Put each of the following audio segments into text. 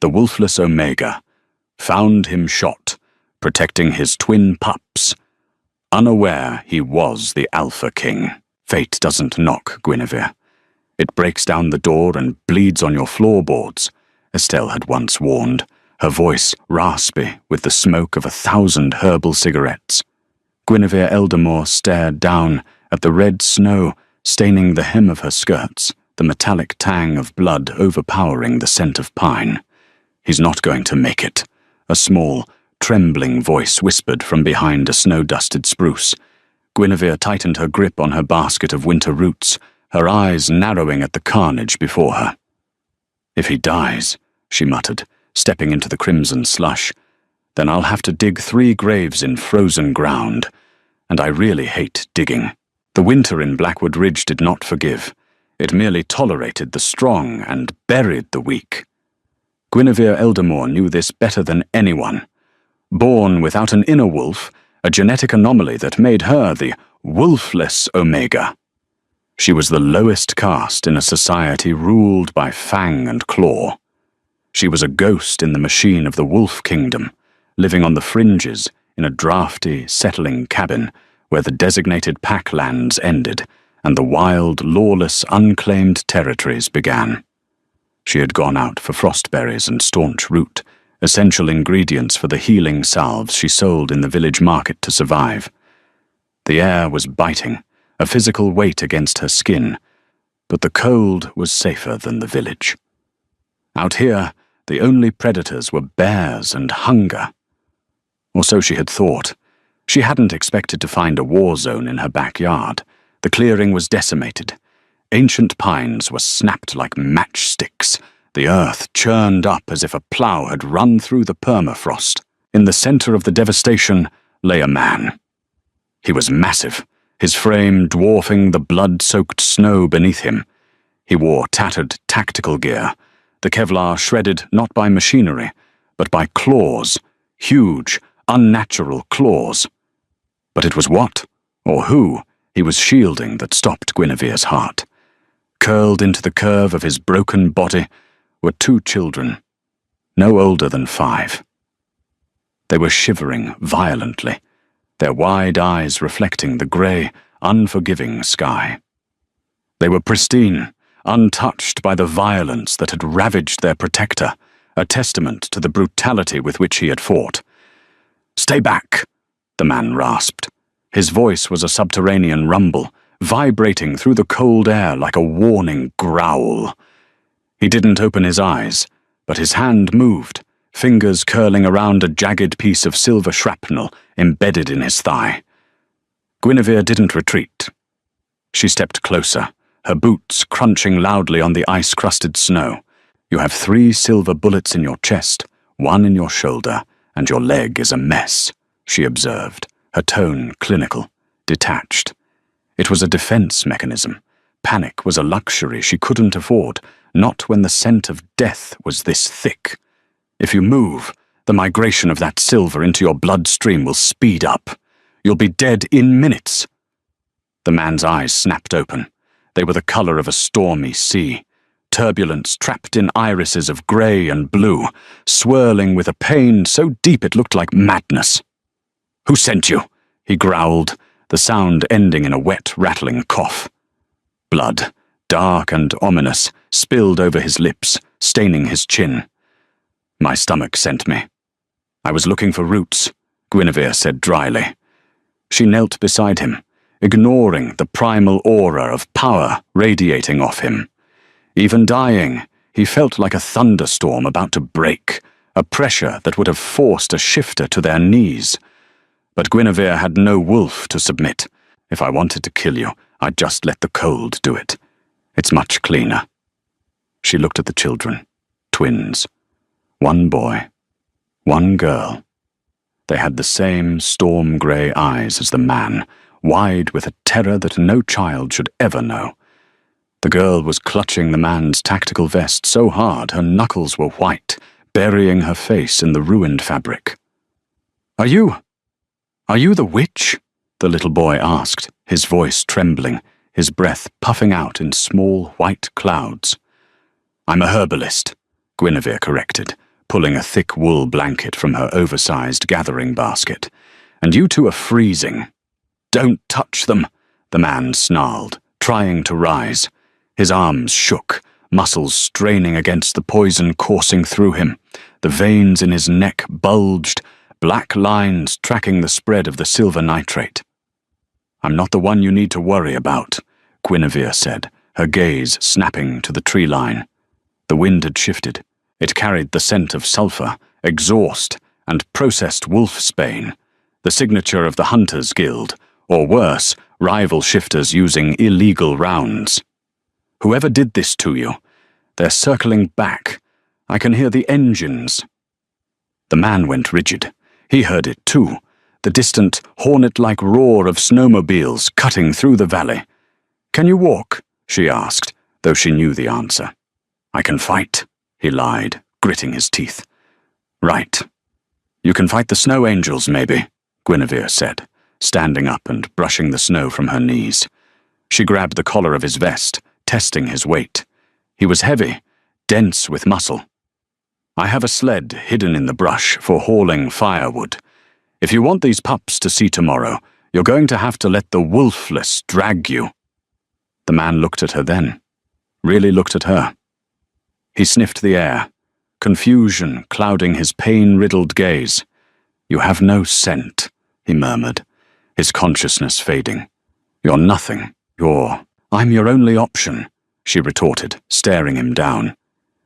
the Wolfless Omega, found him shot, protecting his twin pups. Unaware he was the Alpha King. Fate doesn't knock, Guinevere. It breaks down the door and bleeds on your floorboards, Estelle had once warned, her voice raspy with the smoke of 1,000 herbal cigarettes. Guinevere Eldamore stared down at the red snow staining the hem of her skirts, the metallic tang of blood overpowering the scent of pine. He's not going to make it, a small, trembling voice whispered from behind a snow-dusted spruce. Guinevere tightened her grip on her basket of winter roots, her eyes narrowing at the carnage before her. "If he dies," she muttered, stepping into the crimson slush, "then I'll have to dig 3 graves in frozen ground, and I really hate digging." The winter in Blackwood Ridge did not forgive. It merely tolerated the strong and buried the weak. Guinevere Eldamore knew this better than anyone. Born without an inner wolf, a genetic anomaly that made her the Wolfless Omega. She was the lowest caste in a society ruled by fang and claw. She was a ghost in the machine of the Wolf Kingdom, living on the fringes in a drafty, settling cabin where the designated packlands ended and the wild, lawless, unclaimed territories began. She had gone out for frostberries and staunch root, essential ingredients for the healing salves she sold in the village market to survive. The air was biting, a physical weight against her skin, but the cold was safer than the village. Out here, the only predators were bears and hunger. Or so she had thought. She hadn't expected to find a war zone in her backyard. The clearing was decimated. Ancient pines were snapped like matchsticks. The earth churned up as if a plough had run through the permafrost. In the center of the devastation lay a man. He was massive, his frame dwarfing the blood-soaked snow beneath him. He wore tattered tactical gear, the Kevlar shredded not by machinery, but by claws, huge, unnatural claws. But it was what, or who, he was shielding that stopped Guinevere's heart. Curled into the curve of his broken body were 2 children, no older than 5. They were shivering violently, their wide eyes reflecting the grey, unforgiving sky. They were pristine, untouched by the violence that had ravaged their protector, a testament to the brutality with which he had fought. "Stay back," the man rasped. His voice was a subterranean rumble, vibrating through the cold air like a warning growl. He didn't open his eyes, but his hand moved, fingers curling around a jagged piece of silver shrapnel embedded in his thigh. Guinevere didn't retreat. She stepped closer, her boots crunching loudly on the ice-crusted snow. "You have 3 silver bullets in your chest, 1 in your shoulder, and your leg is a mess," she observed, her tone clinical, detached. It was a defense mechanism. Panic was a luxury she couldn't afford, not when the scent of death was this thick. If you move, the migration of that silver into your bloodstream will speed up. You'll be dead in minutes. The man's eyes snapped open. They were the color of a stormy sea. Turbulence trapped in irises of grey and blue, swirling with a pain so deep it looked like madness. "Who sent you?" he growled, the sound ending in a wet, rattling cough. Blood, dark and ominous, spilled over his lips, staining his chin. "My stomach sent me. I was looking for roots," Guinevere said dryly. She knelt beside him, ignoring the primal aura of power radiating off him. Even dying, he felt like a thunderstorm about to break, a pressure that would have forced a shifter to their knees. But Guinevere had no wolf to submit. "If I wanted to kill you, I'd just let the cold do it. It's much cleaner." She looked at the children, twins. 1 boy, 1 girl. They had the same storm-grey eyes as the man, wide with a terror that no child should ever know. The girl was clutching the man's tactical vest so hard her knuckles were white, burying her face in the ruined fabric. Are you the witch?" the little boy asked, his voice trembling, his breath puffing out in small white clouds. "I'm a herbalist," Guinevere corrected, pulling a thick wool blanket from her oversized gathering basket. "And you two are freezing." "Don't touch them," the man snarled, trying to rise. His arms shook, muscles straining against the poison coursing through him. The veins in his neck bulged, black lines tracking the spread of the silver nitrate. "I'm not the one you need to worry about," Guinevere said, her gaze snapping to the tree line. The wind had shifted. It carried the scent of sulfur, exhaust, and processed wolfsbane, the signature of the Hunters Guild, or worse, rival shifters using illegal rounds. "Whoever did this to you, they're circling back. I can hear the engines." The man went rigid. He heard it too, the distant, hornet-like roar of snowmobiles cutting through the valley. "Can you walk?" she asked, though she knew the answer. "I can fight," he lied, gritting his teeth. "Right. You can fight the snow angels, maybe," Guinevere said, standing up and brushing the snow from her knees. She grabbed the collar of his vest, testing his weight. He was heavy, dense with muscle. "I have a sled hidden in the brush for hauling firewood. If you want these pups to see tomorrow, you're going to have to let the Wolfless drag you." The man looked at her then, really looked at her. He sniffed the air, confusion clouding his pain-riddled gaze. "You have no scent," he murmured, his consciousness fading. "You're nothing. I'm your only option," she retorted, staring him down.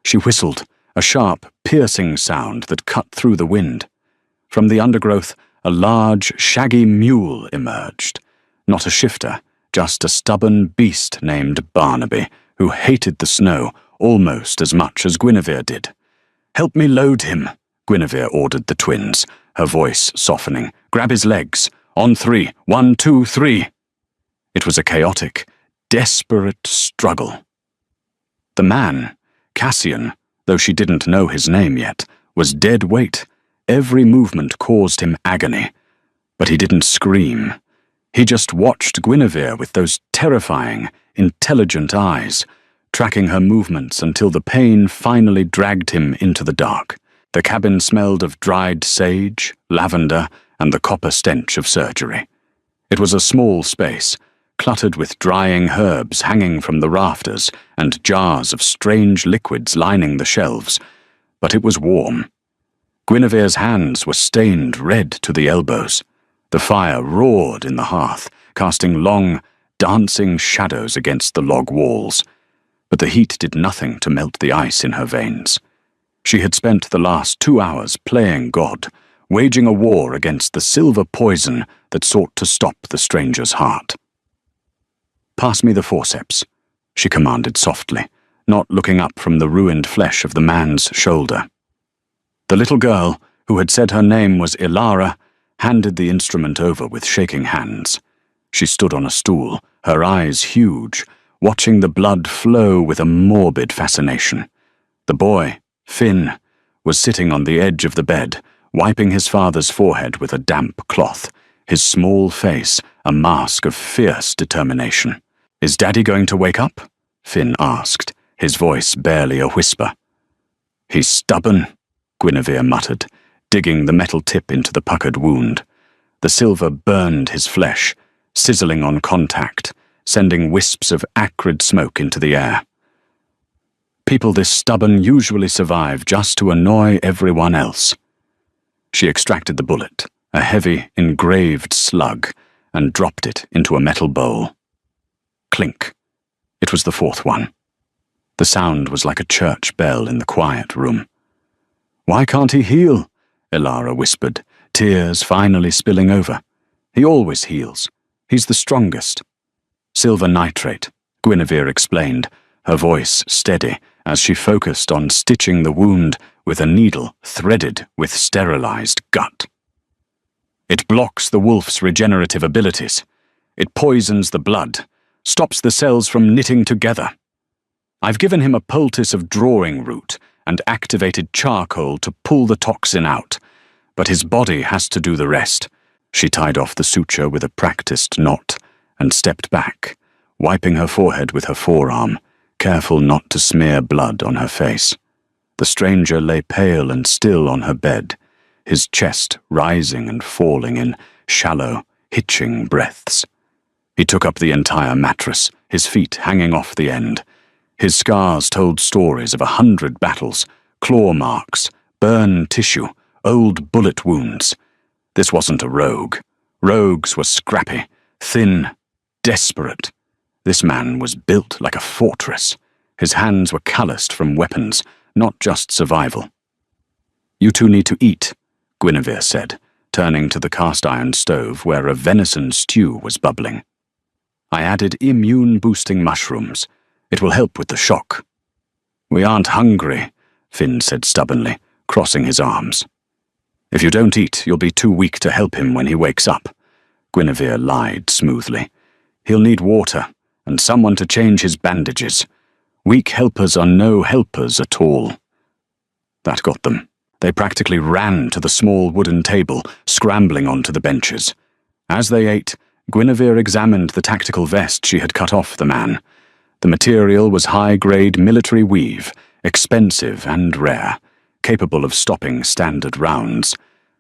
She whistled, a sharp, piercing sound that cut through the wind. From the undergrowth, a large, shaggy mule emerged. Not a shifter, just a stubborn beast named Barnaby, who hated the snow almost as much as Guinevere did. "Help me load him," Guinevere ordered the twins, her voice softening. "Grab his legs. On 3. 1, 2, 3. It was a chaotic, desperate struggle. The man, Cassian, though she didn't know his name yet, was dead weight. Every movement caused him agony. But he didn't scream. He just watched Guinevere with those terrifying, intelligent eyes, tracking her movements until the pain finally dragged him into the dark. The cabin smelled of dried sage, lavender, and the copper stench of surgery. It was a small space, cluttered with drying herbs hanging from the rafters and jars of strange liquids lining the shelves, but it was warm. Guinevere's hands were stained red to the elbows. The fire roared in the hearth, casting long, dancing shadows against the log walls, but the heat did nothing to melt the ice in her veins. She had spent the last 2 hours playing God, waging a war against the silver poison that sought to stop the stranger's heart. "Pass me the forceps," she commanded softly, not looking up from the ruined flesh of the man's shoulder. The little girl, who had said her name was Ilara, handed the instrument over with shaking hands. She stood on a stool, her eyes huge, watching the blood flow with a morbid fascination. The boy, Finn, was sitting on the edge of the bed, wiping his father's forehead with a damp cloth, his small face a mask of fierce determination. "Is Daddy going to wake up?" Finn asked, his voice barely a whisper. "He's stubborn," Guinevere muttered, digging the metal tip into the puckered wound. The silver burned his flesh, sizzling on contact, sending wisps of acrid smoke into the air. People this stubborn usually survive just to annoy everyone else. She extracted the bullet, a heavy, engraved slug, and dropped it into a metal bowl. Clink. It was the fourth one. The sound was like a church bell in the quiet room. "Why can't he heal?" Ilara whispered, tears finally spilling over. "He always heals. He's the strongest." "Silver nitrate," Guinevere explained, her voice steady as she focused on stitching the wound with a needle threaded with sterilized gut. "It blocks the wolf's regenerative abilities. It poisons the blood, stops the cells from knitting together. I've given him a poultice of drawing root and activated charcoal to pull the toxin out, but his body has to do the rest." She tied off the suture with a practiced knot and stepped back, wiping her forehead with her forearm, careful not to smear blood on her face. The stranger lay pale and still on her bed, his chest rising and falling in shallow, hitching breaths. He took up the entire mattress, his feet hanging off the end. His scars told stories of 100 battles, claw marks, burned tissue, old bullet wounds. This wasn't a rogue. Rogues were scrappy, thin, desperate. This man was built like a fortress. His hands were calloused from weapons, not just survival. "You two need to eat," Guinevere said, turning to the cast-iron stove where a venison stew was bubbling. "I added immune-boosting mushrooms. It will help with the shock." "We aren't hungry," Finn said stubbornly, crossing his arms. "If you don't eat, you'll be too weak to help him when he wakes up," Guinevere lied smoothly. "He'll need water, and someone to change his bandages. Weak helpers are no helpers at all." That got them. They practically ran to the small wooden table, scrambling onto the benches. As they ate, Guinevere examined the tactical vest she had cut off the man. The material was high-grade military weave, expensive and rare, capable of stopping standard rounds.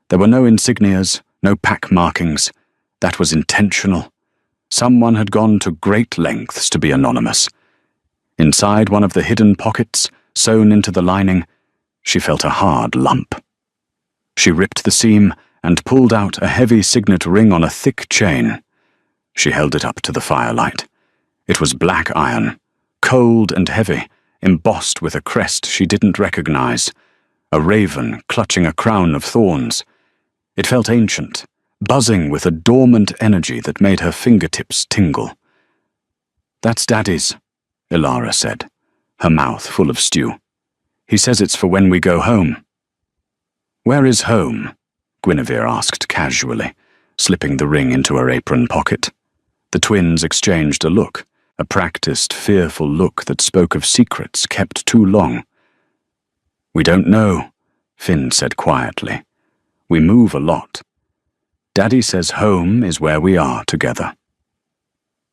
There were no insignias, no pack markings. That was intentional. Someone had gone to great lengths to be anonymous. Inside one of the hidden pockets, sewn into the lining, she felt a hard lump. She ripped the seam and pulled out a heavy signet ring on a thick chain. She held it up to the firelight. It was black iron, cold and heavy, embossed with a crest she didn't recognize, a raven clutching a crown of thorns. It felt ancient, buzzing with a dormant energy that made her fingertips tingle. "That's Daddy's," Ilara said, her mouth full of stew. "He says it's for when we go home." "Where is home?" Guinevere asked casually, slipping the ring into her apron pocket. The twins exchanged a look, a practiced, fearful look that spoke of secrets kept too long. "We don't know," Finn said quietly. "We move a lot. Daddy says home is where we are together."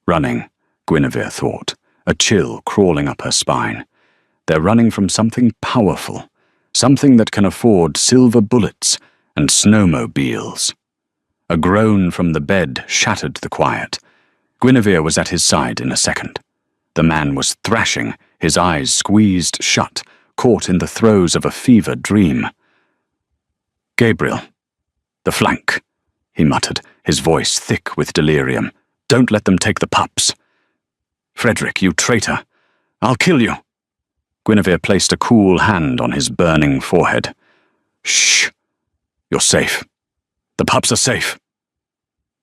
Running, Guinevere thought, a chill crawling up her spine. They're running from something powerful, something that can afford silver bullets and snowmobiles. A groan from the bed shattered the quiet. Guinevere was at his side in a second. The man was thrashing, his eyes squeezed shut, caught in the throes of a fevered dream. "Gabriel, the flank," he muttered, his voice thick with delirium. "Don't let them take the pups." "Frederick, you traitor! I'll kill you!" Guinevere placed a cool hand on his burning forehead. "Shh! You're safe. The pups are safe."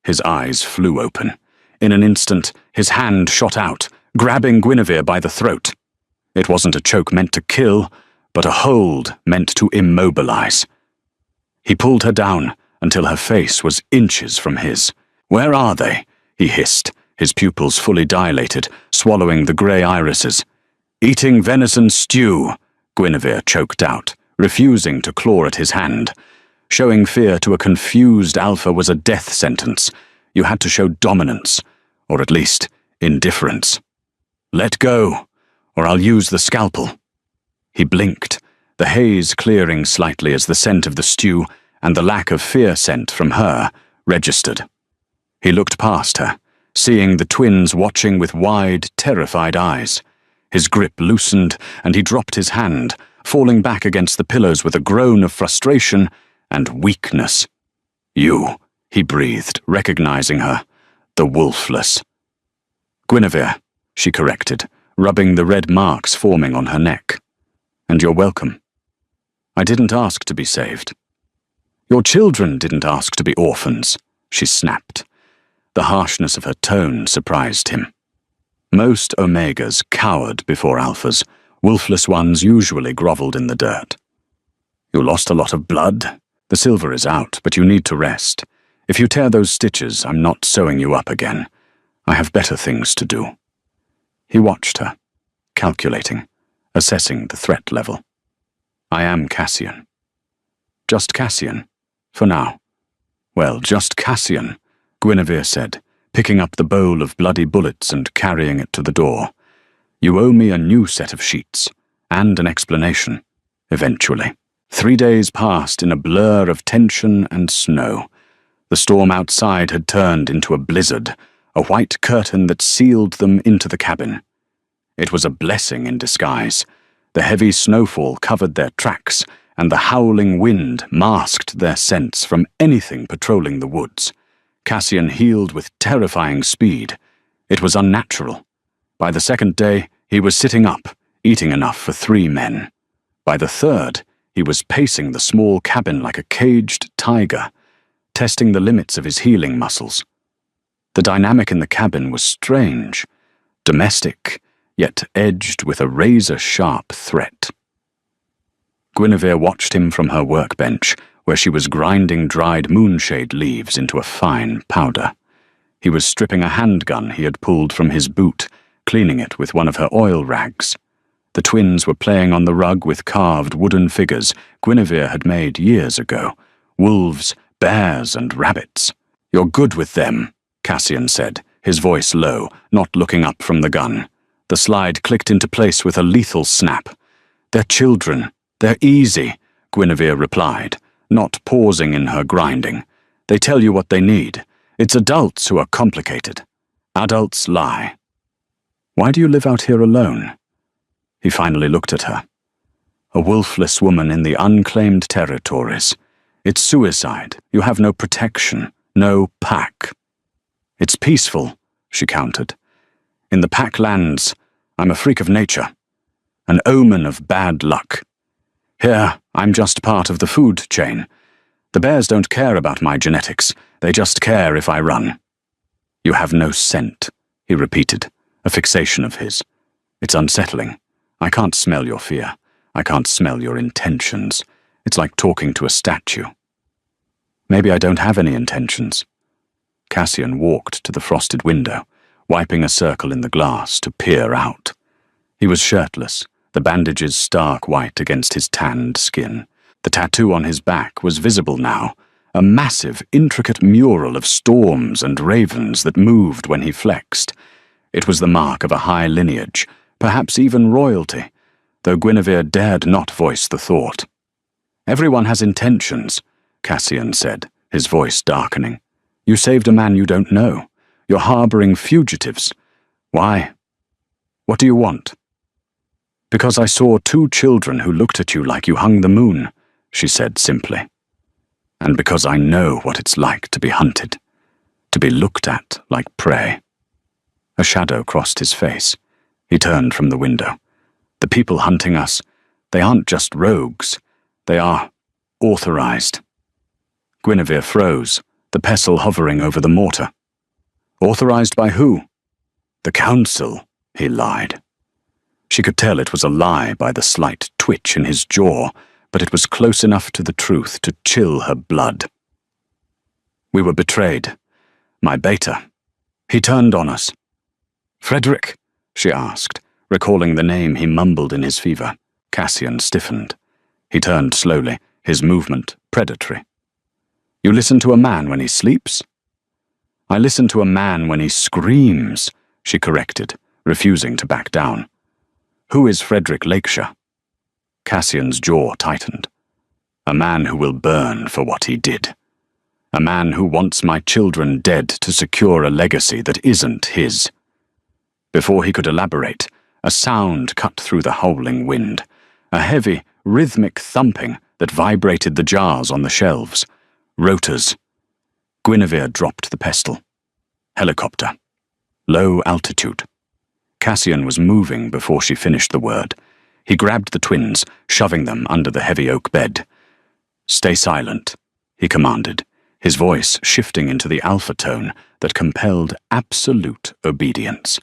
His eyes flew open. In an instant, his hand shot out, grabbing Guinevere by the throat. It wasn't a choke meant to kill, but a hold meant to immobilize. He pulled her down until her face was inches from his. "Where are they?" he hissed, his pupils fully dilated, swallowing the grey irises. "Eating venison stew," Guinevere choked out, refusing to claw at his hand. Showing fear to a confused alpha was a death sentence. You had to show dominance, or at least indifference. "Let go, or I'll use the scalpel." He blinked, the haze clearing slightly as the scent of the stew and the lack of fear scent from her registered. He looked past her, seeing the twins watching with wide, terrified eyes. His grip loosened, and he dropped his hand, falling back against the pillows with a groan of frustration and weakness. "You," he breathed, recognizing her, the Wolfless. "Guinevere," she corrected, rubbing the red marks forming on her neck. "And you're welcome. I didn't ask to be saved." "Your children didn't ask to be orphans," she snapped. The harshness of her tone surprised him. Most Omegas cowered before Alphas. Wolfless ones usually groveled in the dirt. "You lost a lot of blood. The silver is out, but you need to rest. If you tear those stitches, I'm not sewing you up again. I have better things to do." He watched her, calculating, assessing the threat level. "I am Cassian." "Just Cassian, for now." "Well, just Cassian," Guinevere said, picking up the bowl of bloody bullets and carrying it to the door. "You owe me a new set of sheets, and an explanation." eventually. 3 days passed in a blur of tension and snow. The storm outside had turned into a blizzard, a white curtain that sealed them into the cabin. It was a blessing in disguise. The heavy snowfall covered their tracks, and the howling wind masked their scents from anything patrolling the woods. Cassian heeled with terrifying speed. It was unnatural. By the second day, he was sitting up, eating enough for 3 men. By the third, he was pacing the small cabin like a caged tiger, testing the limits of his healing muscles. The dynamic in the cabin was strange, domestic, yet edged with a razor-sharp threat. Guinevere watched him from her workbench, where she was grinding dried moonshade leaves into a fine powder. He was stripping a handgun he had pulled from his boot, cleaning it with one of her oil rags. The twins were playing on the rug with carved wooden figures Guinevere had made years ago, wolves, bears, and rabbits. "You're good with them," Cassian said, his voice low, not looking up from the gun. The slide clicked into place with a lethal snap. "They're children. They're easy," Guinevere replied, not pausing in her grinding. "They tell you what they need. It's adults who are complicated. Adults lie. Why do you live out here alone?" He finally looked at her. "A wolfless woman in the unclaimed territories. It's suicide. You have no protection, no pack." "It's peaceful," she countered. "In the pack lands, I'm a freak of nature, an omen of bad luck. Here, I'm just part of the food chain. The bears don't care about my genetics. They just care if I run." "You have no scent," he repeated, a fixation of his. "It's unsettling. I can't smell your fear. I can't smell your intentions. It's like talking to a statue." "Maybe I don't have any intentions." Cassian walked to the frosted window, wiping a circle in the glass to peer out. He was shirtless, the bandages stark white against his tanned skin. The tattoo on his back was visible now, a massive, intricate mural of storms and ravens that moved when he flexed. It was the mark of a high lineage, perhaps even royalty, though Guinevere dared not voice the thought. "Everyone has intentions," Cassian said, his voice darkening. "You saved a man you don't know. You're harboring fugitives. Why? What do you want?" "Because I saw 2 children who looked at you like you hung the moon," she said simply. "And because I know what it's like to be hunted, to be looked at like prey." A shadow crossed his face. He turned from the window. "The people hunting us, they aren't just rogues. They are authorized." Guinevere froze, the pestle hovering over the mortar. "Authorized by who?" "The council," he lied. She could tell it was a lie by the slight twitch in his jaw, but it was close enough to the truth to chill her blood. "We were betrayed. My beta. He turned on us." "Frederick?" she asked, recalling the name he mumbled in his fever. Cassian stiffened. He turned slowly, his movement predatory. "You listen to a man when he sleeps?" "I listen to a man when he screams," she corrected, refusing to back down. "Who is Frederick Lakeshire?" Cassian's jaw tightened. "A man who will burn for what he did. A man who wants my children dead to secure a legacy that isn't his." Before he could elaborate, a sound cut through the howling wind, a heavy, rhythmic thumping that vibrated the jars on the shelves. Rotors. Guinevere dropped the pestle. Helicopter. Low altitude. Cassian was moving before she finished the word. He grabbed the twins, shoving them under the heavy oak bed. "Stay silent," he commanded, his voice shifting into the alpha tone that compelled absolute obedience.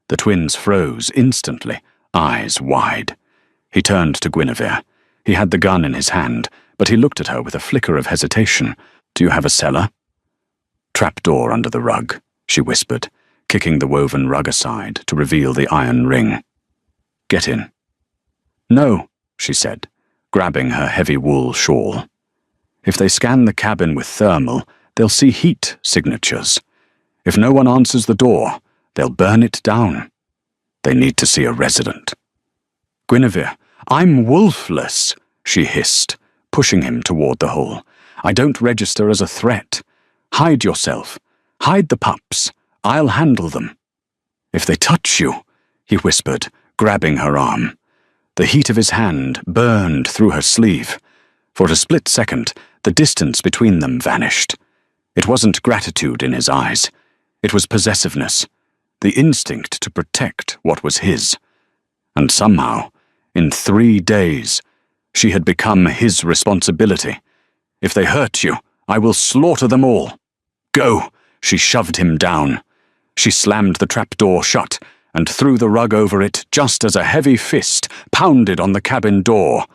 The twins froze instantly, eyes wide. He turned to Guinevere. He had the gun in his hand, but he looked at her with a flicker of hesitation. "Do you have a cellar?" "Trapdoor under the rug," she whispered, kicking the woven rug aside to reveal the iron ring. "Get in." "No," she said, grabbing her heavy wool shawl. "If they scan the cabin with thermal, they'll see heat signatures. If no one answers the door, they'll burn it down. They need to see a resident." "Guinevere, I'm wolfless," she hissed, pushing him toward the hole. "I don't register as a threat. Hide yourself. Hide the pups. I'll handle them." "If they touch you," he whispered, grabbing her arm. The heat of his hand burned through her sleeve. For a split second, the distance between them vanished. It wasn't gratitude in his eyes. It was possessiveness, the instinct to protect what was his. And somehow, in 3 days, she had become his responsibility. "If they hurt you, I will slaughter them all. Go!" She shoved him down. She slammed the trapdoor shut and threw the rug over it just as a heavy fist pounded on the cabin door.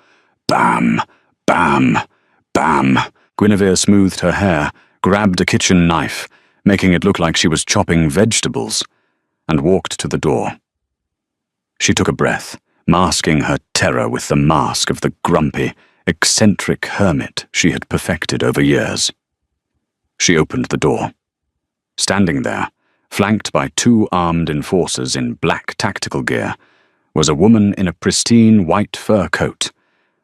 Bam! Bam! Bam! Guinevere smoothed her hair, grabbed a kitchen knife, making it look like she was chopping vegetables, and walked to the door. She took a breath, masking her terror with the mask of the grumpy, eccentric hermit she had perfected over years. She opened the door. Standing there, flanked by 2 armed enforcers in black tactical gear, was a woman in a pristine white fur coat.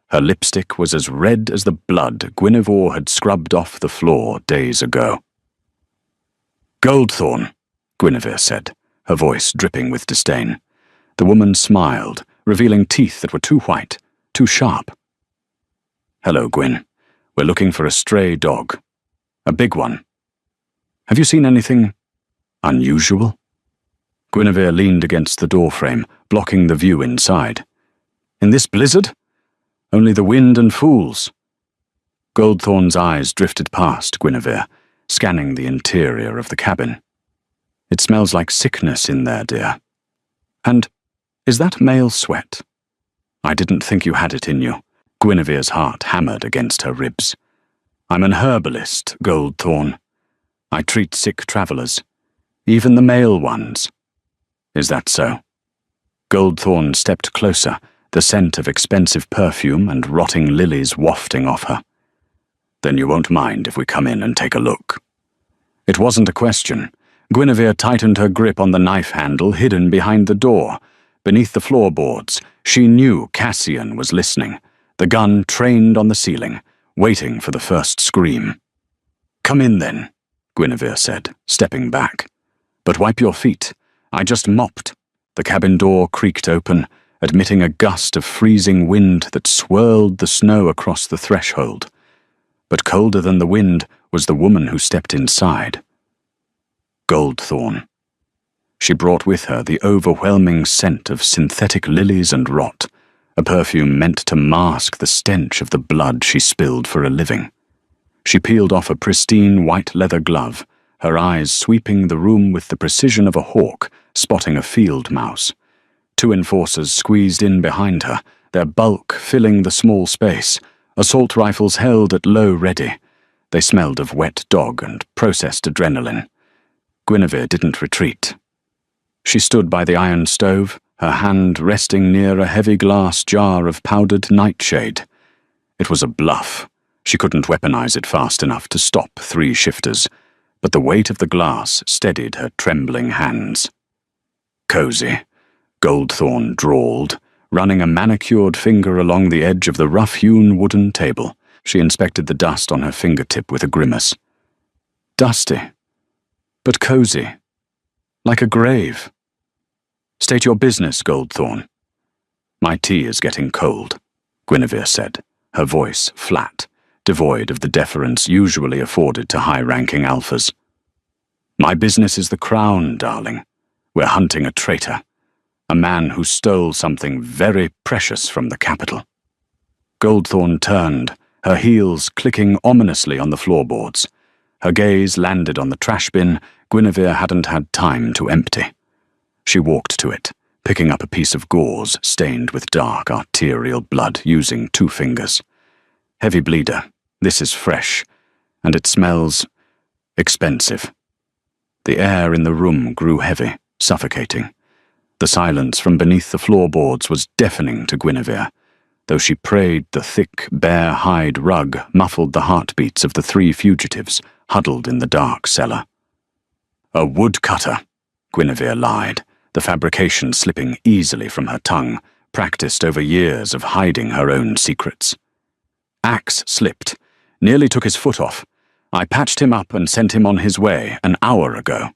Her lipstick was as red as the blood Guinevere had scrubbed off the floor days ago. "Goldthorn," Guinevere said, her voice dripping with disdain. The woman smiled, revealing teeth that were too white, too sharp. "Hello, Gwyn. We're looking for a stray dog. A big one. Have you seen anything unusual?" Guinevere leaned against the doorframe, blocking the view inside. "In this blizzard? Only the wind and fools." Goldthorn's eyes drifted past Guinevere, scanning the interior of the cabin. "It smells like sickness in there, dear. And is that male sweat? I didn't think you had it in you." Guinevere's heart hammered against her ribs. "I'm an herbalist, Goldthorn. I treat sick travelers, even the male ones." "Is that so?" Goldthorn stepped closer, the scent of expensive perfume and rotting lilies wafting off her. "Then you won't mind if we come in and take a look." It wasn't a question. Guinevere tightened her grip on the knife handle hidden behind the door. Beneath the floorboards, she knew Cassian was listening, the gun trained on the ceiling, waiting for the first scream. "Come in then," Guinevere said, stepping back. "But wipe your feet. I just mopped." The cabin door creaked open, admitting a gust of freezing wind that swirled the snow across the threshold. But colder than the wind was the woman who stepped inside. Goldthorn. She brought with her the overwhelming scent of synthetic lilies and rot, a perfume meant to mask the stench of the blood she spilled for a living. She peeled off a pristine white leather glove, her eyes sweeping the room with the precision of a hawk spotting a field mouse. 2 enforcers squeezed in behind her, their bulk filling the small space, assault rifles held at low ready. They smelled of wet dog and processed adrenaline. Guinevere didn't retreat. She stood by the iron stove, her hand resting near a heavy glass jar of powdered nightshade. It was a bluff. She couldn't weaponize it fast enough to stop 3 shifters, but the weight of the glass steadied her trembling hands. "Cozy," Goldthorn drawled, running a manicured finger along the edge of the rough-hewn wooden table. She inspected the dust on her fingertip with a grimace. "Dusty, but cozy, like a grave." "State your business, Goldthorn." "My tea is getting cold," Guinevere said, her voice flat, devoid of the deference usually afforded to high-ranking alphas. "My business is the crown, darling. We're hunting a traitor, a man who stole something very precious from the capital." Goldthorn turned, her heels clicking ominously on the floorboards. Her gaze landed on the trash bin Guinevere hadn't had time to empty. She walked to it, picking up a piece of gauze stained with dark arterial blood using 2 fingers. "Heavy bleeder. This is fresh, and it smells expensive." The air in the room grew heavy, suffocating. The silence from beneath the floorboards was deafening to Guinevere, though she prayed the thick, bare hide rug muffled the heartbeats of the 3 fugitives huddled in the dark cellar. "A woodcutter," Guinevere lied, the fabrication slipping easily from her tongue, practiced over years of hiding her own secrets. Axe slipped, nearly took his foot off. I patched him up and sent him on his way an hour ago.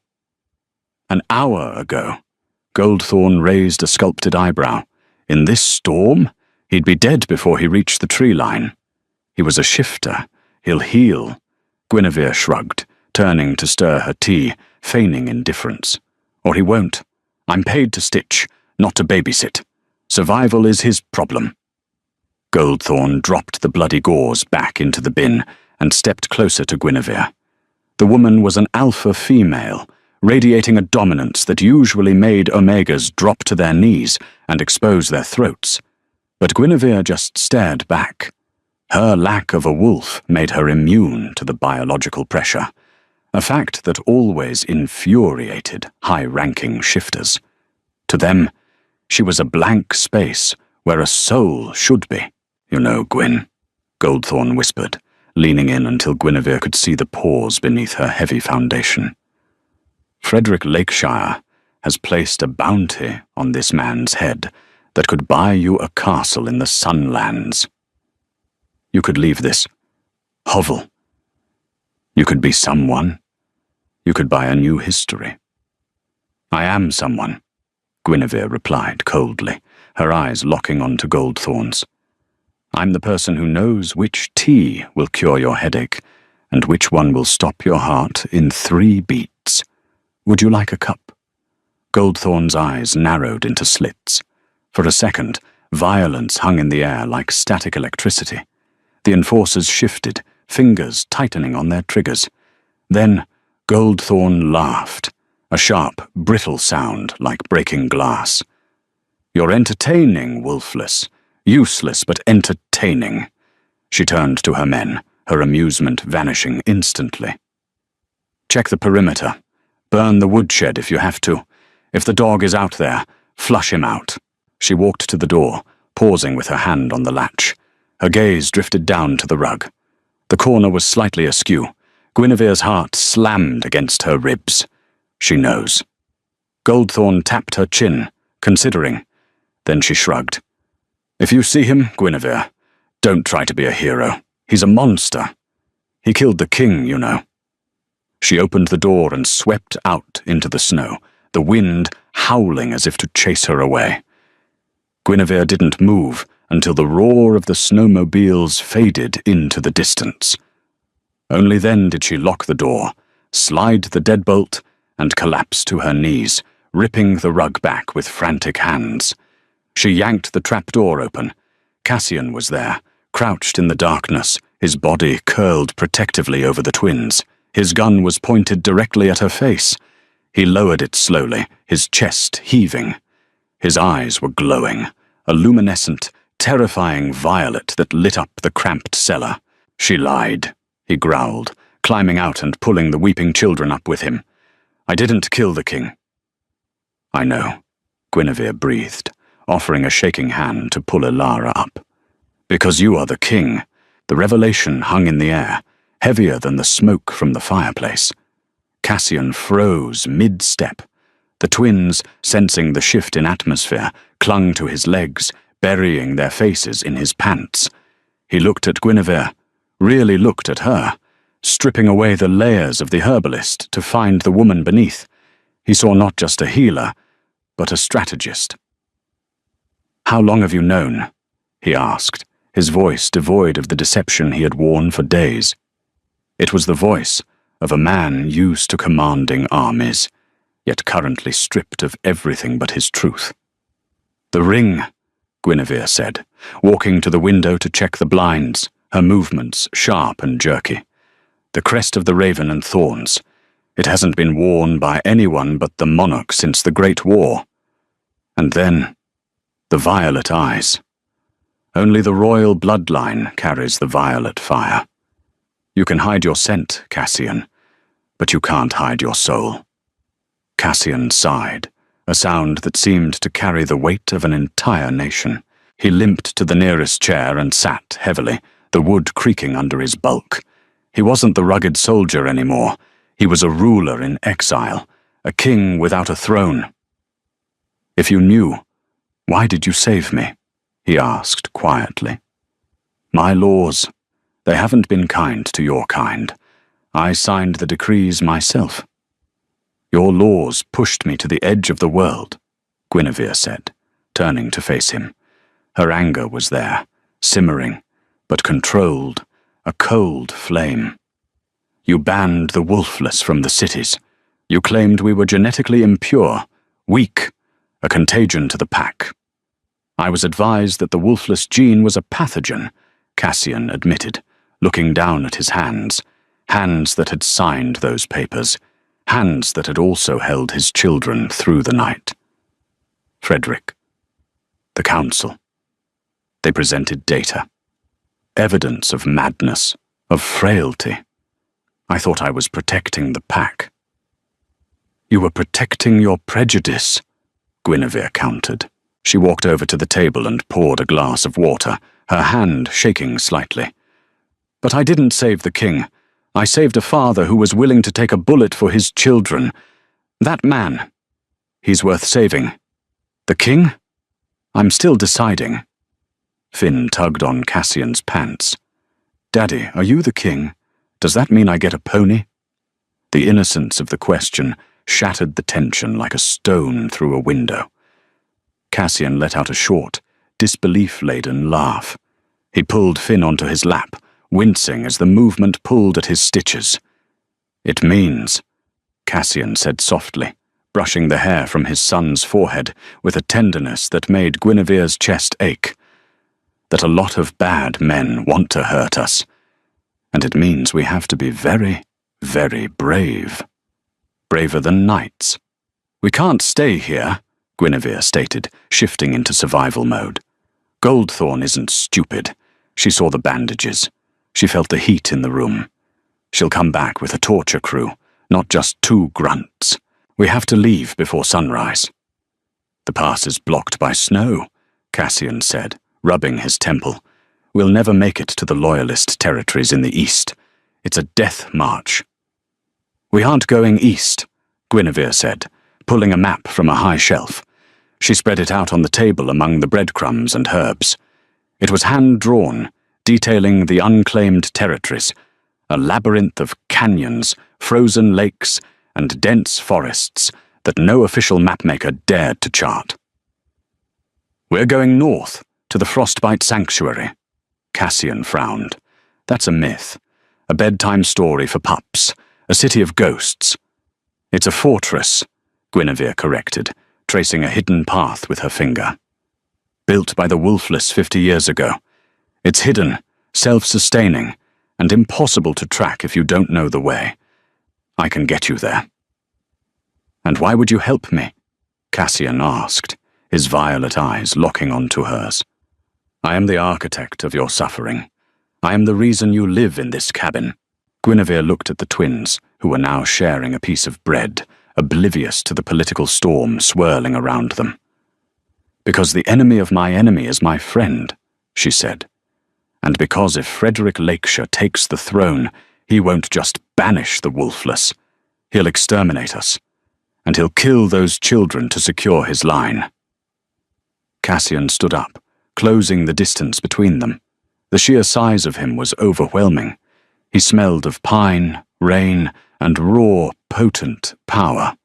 An hour ago? Goldthorn raised a sculpted eyebrow. In this storm? He'd be dead before he reached the tree line. He was a shifter. He'll heal. Guinevere shrugged, turning to stir her tea, feigning indifference. Or he won't. I'm paid to stitch, not to babysit. Survival is his problem. Goldthorn dropped the bloody gauze back into the bin and stepped closer to Guinevere. The woman was an alpha female, radiating a dominance that usually made Omegas drop to their knees and expose their throats. But Guinevere just stared back. Her lack of a wolf made her immune to the biological pressure, a fact that always infuriated high-ranking shifters. To them, she was a blank space where a soul should be. You know, Gwyn, Goldthorn whispered, leaning in until Guinevere could see the pores beneath her heavy foundation. Frederick Lakeshire has placed a bounty on this man's head that could buy you a castle in the Sunlands. You could leave this hovel. You could be someone. You could buy a new history. I am someone, Guinevere replied coldly, her eyes locking onto Goldthorn's. I'm the person who knows which tea will cure your headache and which one will stop your heart in 3 beats. Would you like a cup? Goldthorn's eyes narrowed into slits. For a second, violence hung in the air like static electricity. The enforcers shifted, fingers tightening on their triggers. Then Goldthorn laughed, a sharp, brittle sound like breaking glass. You're entertaining, Wolfless. Useless but entertaining. She turned to her men, her amusement vanishing instantly. Check the perimeter. Burn the woodshed if you have to. If the dog is out there, flush him out. She walked to the door, pausing with her hand on the latch. Her gaze drifted down to the rug. The corner was slightly askew. Guinevere's heart slammed against her ribs. She knows. Goldthorn tapped her chin, considering. Then she shrugged. If you see him, Guinevere, don't try to be a hero. He's a monster. He killed the king, you know. She opened the door and swept out into the snow, the wind howling as if to chase her away. Guinevere didn't move until the roar of the snowmobiles faded into the distance. Only then did she lock the door, slide the deadbolt, and collapse to her knees, ripping the rug back with frantic hands. She yanked the trapdoor open. Cassian was there, crouched in the darkness, his body curled protectively over the twins. His gun was pointed directly at her face. He lowered it slowly, his chest heaving. His eyes were glowing, a luminescent, terrifying violet that lit up the cramped cellar. She lied, he growled, climbing out and pulling the weeping children up with him. I didn't kill the king. I know, Guinevere breathed, offering a shaking hand to pull Ilara up. Because you are the king. The revelation hung in the air, heavier than the smoke from the fireplace. Cassian froze mid-step. The twins, sensing the shift in atmosphere, clung to his legs, burying their faces in his pants. He looked at Guinevere, really looked at her, stripping away the layers of the herbalist to find the woman beneath. He saw not just a healer, but a strategist. How long have you known? He asked, his voice devoid of the deception he had worn for days. It was the voice of a man used to commanding armies, yet currently stripped of everything but his truth. The ring, Guinevere said, walking to the window to check the blinds, her movements sharp and jerky. The crest of the raven and thorns. It hasn't been worn by anyone but the monarch since the Great War. And then, the violet eyes. Only the royal bloodline carries the violet fire. You can hide your scent, Cassian, but you can't hide your soul. Cassian sighed, a sound that seemed to carry the weight of an entire nation. He limped to the nearest chair and sat heavily, the wood creaking under his bulk. He wasn't the rugged soldier anymore. He was a ruler in exile, a king without a throne. If you knew, why did you save me? He asked quietly. My laws, They haven't been kind to your kind. I signed the decrees myself. Your laws pushed me to the edge of the world, Guinevere said, turning to face him. Her anger was there, simmering, but controlled, a cold flame. You banned the Wolfless from the cities. You claimed we were genetically impure, weak, a contagion to the pack. I was advised that the Wolfless gene was a pathogen, Cassian admitted, looking down at his hands that had signed those papers, hands that had also held his children through the night. Frederick. The council. They presented data. Evidence of madness, of frailty. I thought I was protecting the pack. You were protecting your prejudice, Guinevere countered. She walked over to the table and poured a glass of water, her hand shaking slightly. But I didn't save the king. I saved a father who was willing to take a bullet for his children. That man. He's worth saving. The king? I'm still deciding. Finn tugged on Cassian's pants. Daddy, are you the king? Does that mean I get a pony? The innocence of the question shattered the tension like a stone through a window. Cassian let out a short, disbelief-laden laugh. He pulled Finn onto his lap, wincing as the movement pulled at his stitches. It means, Cassian said softly, brushing the hair from his son's forehead with a tenderness that made Guinevere's chest ache, that a lot of bad men want to hurt us, and it means we have to be very, very brave. Braver than knights. We can't stay here, Guinevere stated, shifting into survival mode. Goldthorn isn't stupid. She saw the bandages. She felt the heat in the room. She'll come back with a torture crew, not just 2 grunts. We have to leave before sunrise. The pass is blocked by snow, Cassian said, rubbing his temple. We'll never make it to the Loyalist territories in the east. It's a death march. We aren't going east, Guinevere said, pulling a map from a high shelf. She spread it out on the table among the breadcrumbs and herbs. It was hand-drawn, detailing the unclaimed territories, a labyrinth of canyons, frozen lakes, and dense forests that no official mapmaker dared to chart. We're going north, to the Frostbite Sanctuary. Cassian frowned. That's a myth, a bedtime story for pups, a city of ghosts. It's a fortress, Guinevere corrected, tracing a hidden path with her finger. Built by the Wolfless 50 years ago. It's hidden, self-sustaining, and impossible to track if you don't know the way. I can get you there. And why would you help me? Cassian asked, his violet eyes locking onto hers. I am the architect of your suffering. I am the reason you live in this cabin. Guinevere looked at the twins, who were now sharing a piece of bread, oblivious to the political storm swirling around them. Because the enemy of my enemy is my friend, she said. And because if Frederick Lakeshire takes the throne, he won't just banish the Wolfless. He'll exterminate us. And he'll kill those children to secure his line. Cassian stood up, closing the distance between them. The sheer size of him was overwhelming. He smelled of pine, rain, and raw, potent power.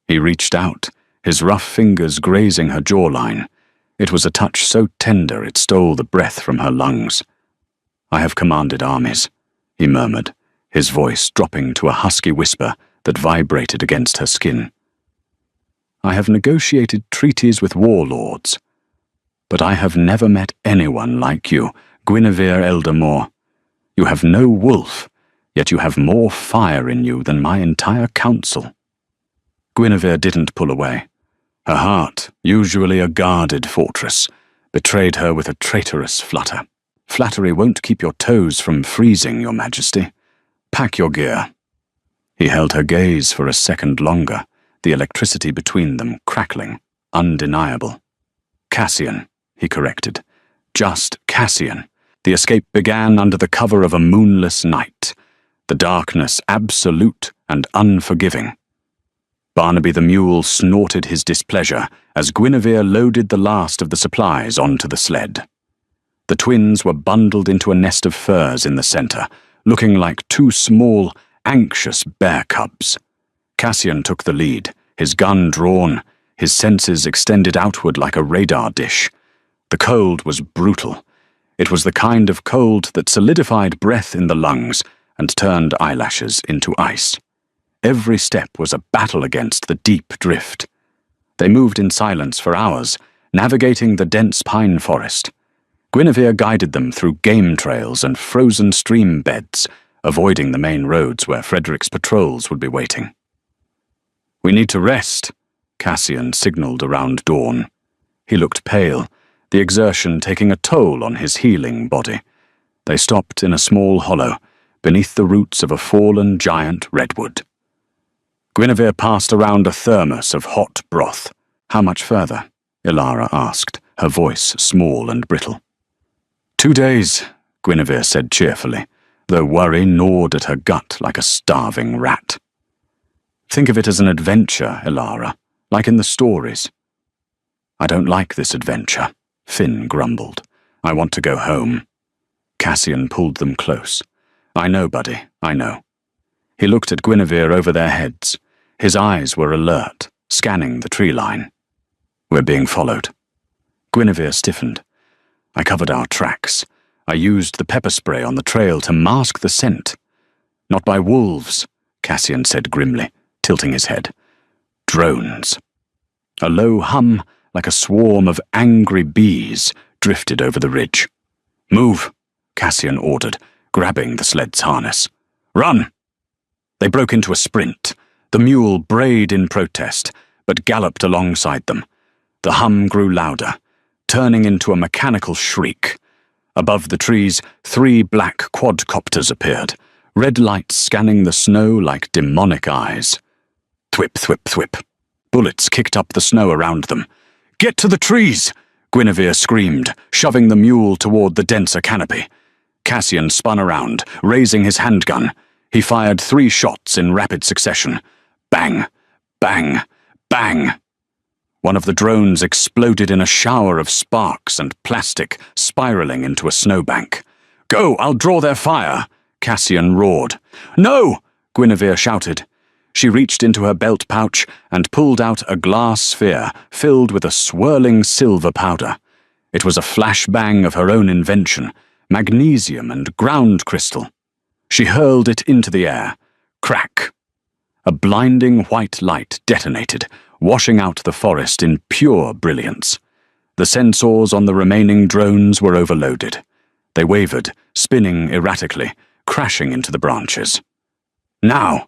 He reached out, his rough fingers grazing her jawline. It was a touch so tender it stole the breath from her lungs. I have commanded armies, he murmured, his voice dropping to a husky whisper that vibrated against her skin. I have negotiated treaties with warlords. But I have never met anyone like you, Guinevere Eldermore. You have no wolf, yet you have more fire in you than my entire council. Guinevere didn't pull away. Her heart, usually a guarded fortress, betrayed her with a traitorous flutter. Flattery won't keep your toes from freezing, Your Majesty. Pack your gear. He held her gaze for a second longer, the electricity between them crackling, undeniable. Cassian, he corrected. Just Cassian. The escape began under the cover of a moonless night, the darkness absolute and unforgiving. Barnaby the mule snorted his displeasure as Guinevere loaded the last of the supplies onto the sled. The twins were bundled into a nest of furs in the center, looking like two small, anxious bear cubs. Cassian took the lead, his gun drawn, his senses extended outward like a radar dish. The cold was brutal. It was the kind of cold that solidified breath in the lungs and turned eyelashes into ice. Every step was a battle against the deep drift. They moved in silence for hours, navigating the dense pine forest. Guinevere guided them through game trails and frozen stream beds, avoiding the main roads where Frederick's patrols would be waiting. "We need to rest," Cassian signaled around dawn. He looked pale, the exertion taking a toll on his healing body. They stopped in a small hollow, beneath the roots of a fallen giant redwood. Guinevere passed around a thermos of hot broth. "How much further?" Ilara asked, her voice small and brittle. 2 days, Guinevere said cheerfully, though worry gnawed at her gut like a starving rat. "Think of it as an adventure, Ilara, like in the stories." "I don't like this adventure," Finn grumbled. "I want to go home." Cassian pulled them close. "I know, buddy, I know." He looked at Guinevere over their heads. His eyes were alert, scanning the tree line. "We're being followed." Guinevere stiffened. "I covered our tracks. I used the pepper spray on the trail to mask the scent." "Not by wolves," Cassian said grimly, tilting his head. "Drones." A low hum, like a swarm of angry bees, drifted over the ridge. "Move," Cassian ordered, grabbing the sled's harness. "Run!" They broke into a sprint. The mule brayed in protest, but galloped alongside them. The hum grew louder, turning into a mechanical shriek. Above the trees, 3 black quadcopters appeared, red lights scanning the snow like demonic eyes. Thwip, thwip, thwip. Bullets kicked up the snow around them. "Get to the trees!" Guinevere screamed, shoving the mule toward the denser canopy. Cassian spun around, raising his handgun. He fired 3 shots in rapid succession. Bang! Bang! Bang! One of the drones exploded in a shower of sparks and plastic, spiraling into a snowbank. "Go, I'll draw their fire!" Cassian roared. "No!" Guinevere shouted. She reached into her belt pouch and pulled out a glass sphere filled with a swirling silver powder. It was a flashbang of her own invention, magnesium and ground crystal. She hurled it into the air. Crack! A blinding white light detonated, washing out the forest in pure brilliance. The sensors on the remaining drones were overloaded. They wavered, spinning erratically, crashing into the branches. "Now!"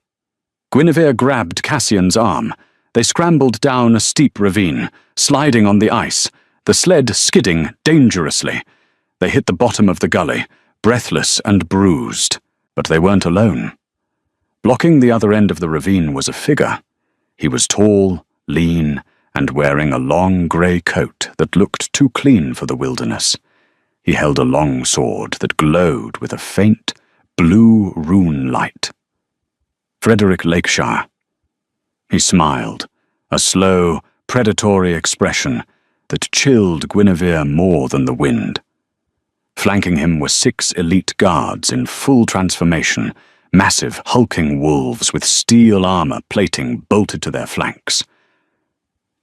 Guinevere grabbed Cassian's arm. They scrambled down a steep ravine, sliding on the ice, the sled skidding dangerously. They hit the bottom of the gully, breathless and bruised, but they weren't alone. Blocking the other end of the ravine was a figure. He was tall, lean, and wearing a long grey coat that looked too clean for the wilderness. He held a long sword that glowed with a faint, blue rune light. Frederick Lakeshire. He smiled, a slow, predatory expression that chilled Guinevere more than the wind. Flanking him were 6 elite guards in full transformation, massive, hulking wolves with steel armor plating bolted to their flanks.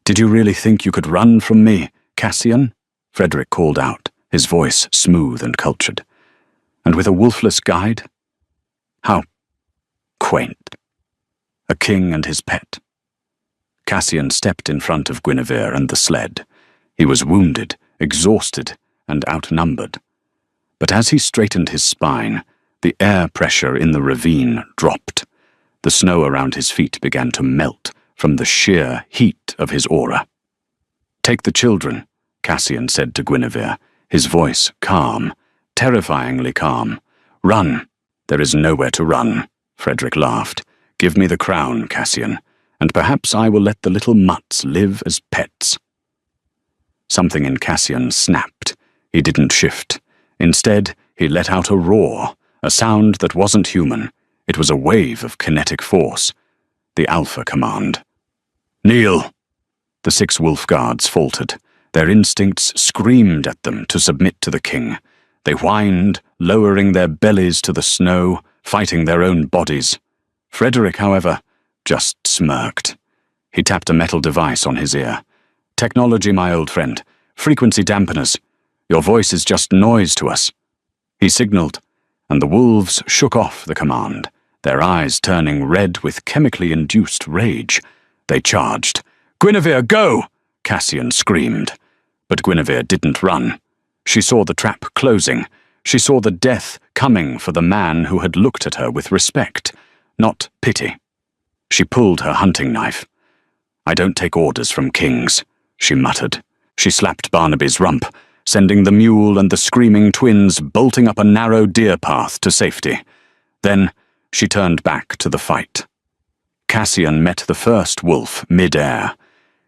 "Did you really think you could run from me, Cassian?" Frederick called out, his voice smooth and cultured. "And with a wolfless guide? How quaint. A king and his pet." Cassian stepped in front of Guinevere and the sled. He was wounded, exhausted, and outnumbered. But as he straightened his spine, the air pressure in the ravine dropped. The snow around his feet began to melt from the sheer heat of his aura. "Take the children," Cassian said to Guinevere, his voice calm, terrifyingly calm. "Run." "There is nowhere to run," Frederick laughed. "Give me the crown, Cassian, and perhaps I will let the little mutts live as pets." Something in Cassian snapped. He didn't shift. Instead, he let out a roar, a sound that wasn't human. It was a wave of kinetic force. The Alpha command. "Kneel!" The 6 wolf guards faltered, Their instincts screamed at them to submit to the king. They whined, lowering their bellies to the snow, fighting their own bodies. Frederick, however, just smirked. He tapped a metal device on his ear. "Technology, my old friend. Frequency dampeners. Your voice is just noise to us." He signaled, and the wolves shook off the command, their eyes turning red with chemically induced rage. They charged. "Guinevere, go!" Cassian screamed. But Guinevere didn't run. She saw the trap closing. She saw the death coming for the man who had looked at her with respect, not pity. She pulled her hunting knife. "I don't take orders from kings," she muttered. She slapped Barnaby's rump, sending the mule and the screaming twins bolting up a narrow deer path to safety. Then she turned back to the fight. Cassian met the first wolf mid-air.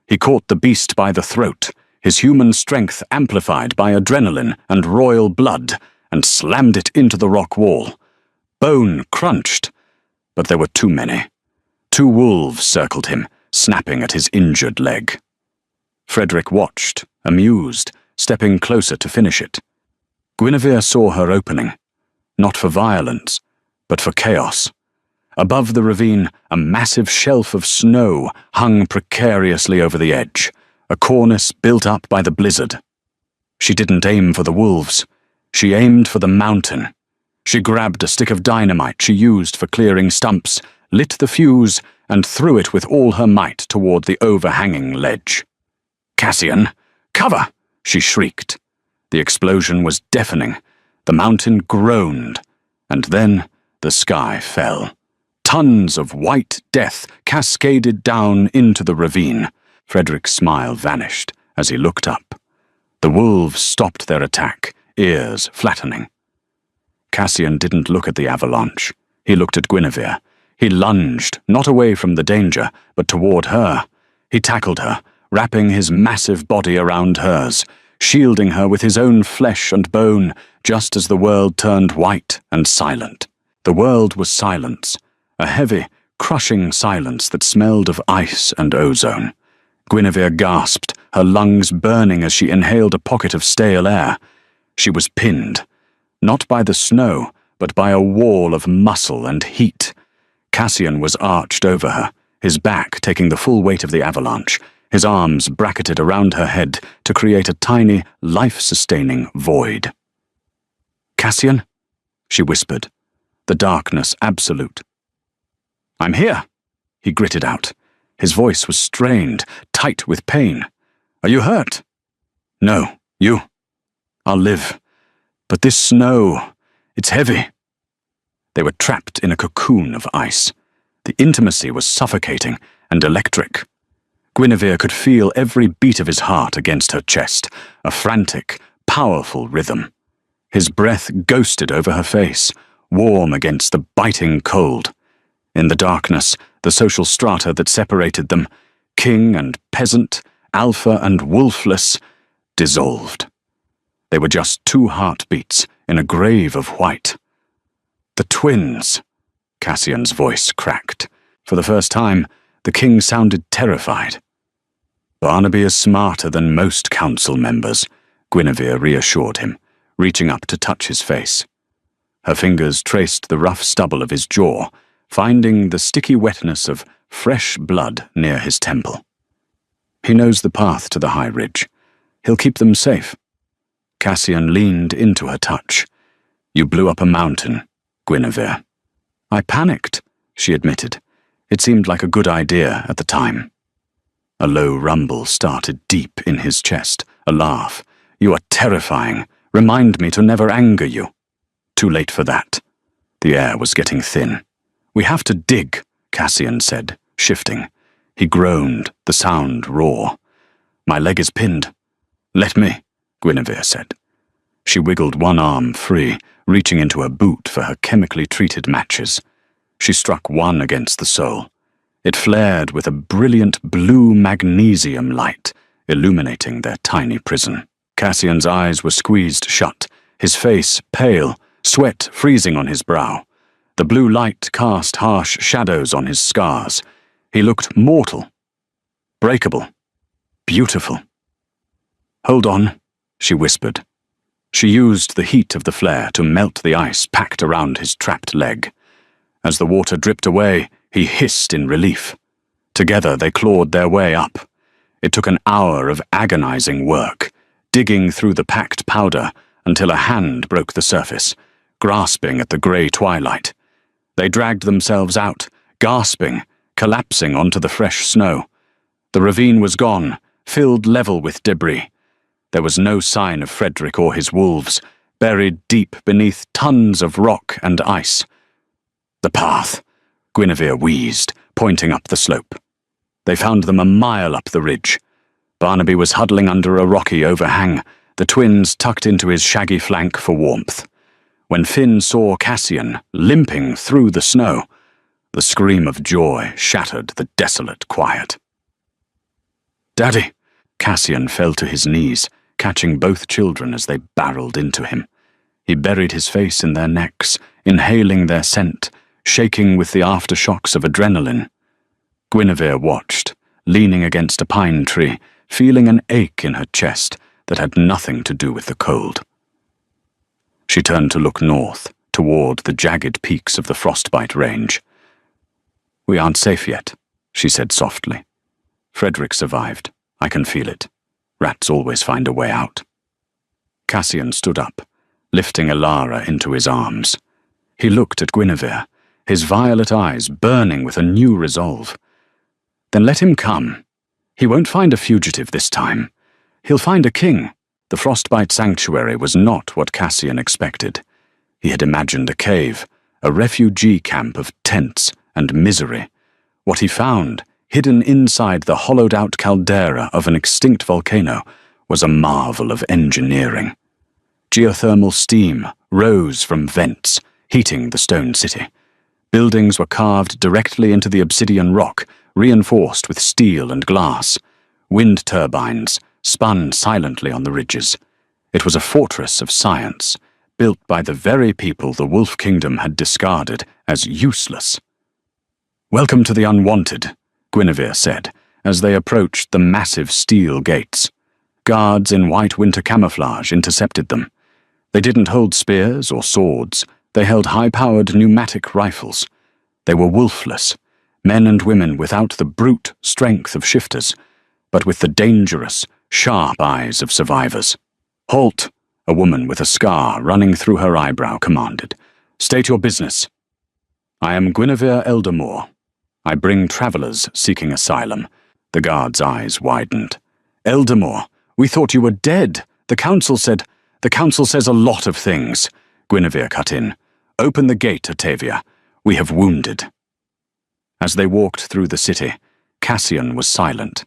He caught the beast by the throat, his human strength amplified by adrenaline and royal blood, and slammed it into the rock wall. Bone crunched, but there were too many. 2 wolves circled him, snapping at his injured leg. Frederick watched, amused, stepping closer to finish it. Guinevere saw her opening, not for violence, but for chaos. Above the ravine, a massive shelf of snow hung precariously over the edge, a cornice built up by the blizzard. She didn't aim for the wolves. She aimed for the mountain. She grabbed a stick of dynamite she used for clearing stumps, lit the fuse, and threw it with all her might toward the overhanging ledge. "Cassian, cover!" she shrieked. The explosion was deafening. The mountain groaned, and then the sky fell. Tons of white death cascaded down into the ravine. Frederick's smile vanished as he looked up. The wolves stopped their attack, ears flattening. Cassian didn't look at the avalanche. He looked at Guinevere. He lunged, not away from the danger, but toward her. He tackled her, wrapping his massive body around hers, shielding her with his own flesh and bone, just as the world turned white and silent. The world was silence, a heavy, crushing silence that smelled of ice and ozone. Guinevere gasped, her lungs burning as she inhaled a pocket of stale air. She was pinned, not by the snow, but by a wall of muscle and heat. Cassian was arched over her, his back taking the full weight of the avalanche, his arms bracketed around her head to create a tiny, life-sustaining void. "Cassian?" she whispered, the darkness absolute. "I'm here," he gritted out. His voice was strained, tight with pain. "Are you hurt?" "No, you. I'll live. But this snow, it's heavy." They were trapped in a cocoon of ice. The intimacy was suffocating and electric. Guinevere could feel every beat of his heart against her chest, a frantic, powerful rhythm. His breath ghosted over her face, warm against the biting cold. In the darkness, the social strata that separated them, king and peasant, alpha and wolfless, dissolved. They were just 2 heartbeats in a grave of white. "The twins," Cassian's voice cracked. For the first time, the king sounded terrified. "Barnaby is smarter than most council members," Guinevere reassured him, reaching up to touch his face. Her fingers traced the rough stubble of his jaw, finding the sticky wetness of fresh blood near his temple. "He knows the path to the high ridge. He'll keep them safe." Cassian leaned into her touch. "You blew up a mountain, Guinevere." "I panicked," she admitted. "It seemed like a good idea at the time." A low rumble started deep in his chest, a laugh. "You are terrifying. Remind me to never anger you." Too late for that. The air was getting thin. "We have to dig," Cassian said, shifting. He groaned, the sound raw. "My leg is pinned." "Let me," Guinevere said. She wiggled one arm free, reaching into her boot for her chemically treated matches. She struck one against the sole. It flared with a brilliant blue magnesium light, illuminating their tiny prison. Cassian's eyes were squeezed shut, his face pale, sweat freezing on his brow. The blue light cast harsh shadows on his scars. He looked mortal, breakable, beautiful. "Hold on," she whispered. She used the heat of the flare to melt the ice packed around his trapped leg. As the water dripped away, he hissed in relief. Together they clawed their way up. It took an hour of agonizing work, digging through the packed powder until a hand broke the surface, grasping at the grey twilight. They dragged themselves out, gasping, collapsing onto the fresh snow. The ravine was gone, filled level with debris. There was no sign of Frederick or his wolves, buried deep beneath tons of rock and ice. "The path," Guinevere wheezed, pointing up the slope. They found them a mile up the ridge. Barnaby was huddling under a rocky overhang, the twins tucked into his shaggy flank for warmth. When Finn saw Cassian limping through the snow, the scream of joy shattered the desolate quiet. "Daddy!" Cassian fell to his knees, catching both children as they barreled into him. He buried his face in their necks, inhaling their scent, shaking with the aftershocks of adrenaline. Guinevere watched, leaning against a pine tree, feeling an ache in her chest that had nothing to do with the cold. She turned to look north, toward the jagged peaks of the Frostbite Range. "We aren't safe yet," she said softly. "Frederick survived. I can feel it. Rats always find a way out." Cassian stood up, lifting Elara into his arms. He looked at Guinevere, his violet eyes burning with a new resolve. "Then let him come. He won't find a fugitive this time. He'll find a king." The Frostbite Sanctuary was not what Cassian expected. He had imagined a cave, a refugee camp of tents and misery. What he found, hidden inside the hollowed-out caldera of an extinct volcano, was a marvel of engineering. Geothermal steam rose from vents, heating the stone city. Buildings were carved directly into the obsidian rock, reinforced with steel and glass. Wind turbines spun silently on the ridges. It was a fortress of science, built by the very people the Wolf Kingdom had discarded as useless. "Welcome to the unwanted," Guinevere said, as they approached the massive steel gates. Guards in white winter camouflage intercepted them. They didn't hold spears or swords. They held high-powered pneumatic rifles. They were wolfless, men and women without the brute strength of shifters, but with the dangerous, sharp eyes of survivors. "Halt!" a woman with a scar running through her eyebrow commanded. "State your business." "I am Guinevere Eldermore. I bring travelers seeking asylum." The guard's eyes widened. "Eldermore, we thought you were dead. The council says a lot of things," Guinevere cut in. "Open the gate, Octavia. We have wounded." As they walked through the city, Cassian was silent.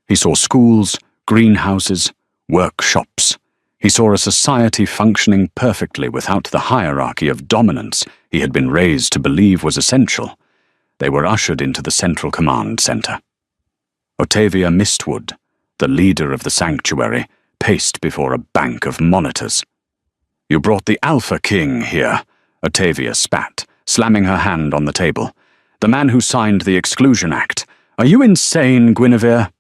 He saw schools, greenhouses, workshops. He saw a society functioning perfectly without the hierarchy of dominance he had been raised to believe was essential. They were ushered into the central command center. Octavia Mistwood, the leader of the sanctuary, paced before a bank of monitors. "You brought the Alpha King here," Octavia spat, slamming her hand on the table. "The man who signed the Exclusion Act. Are you insane, Guinevere?"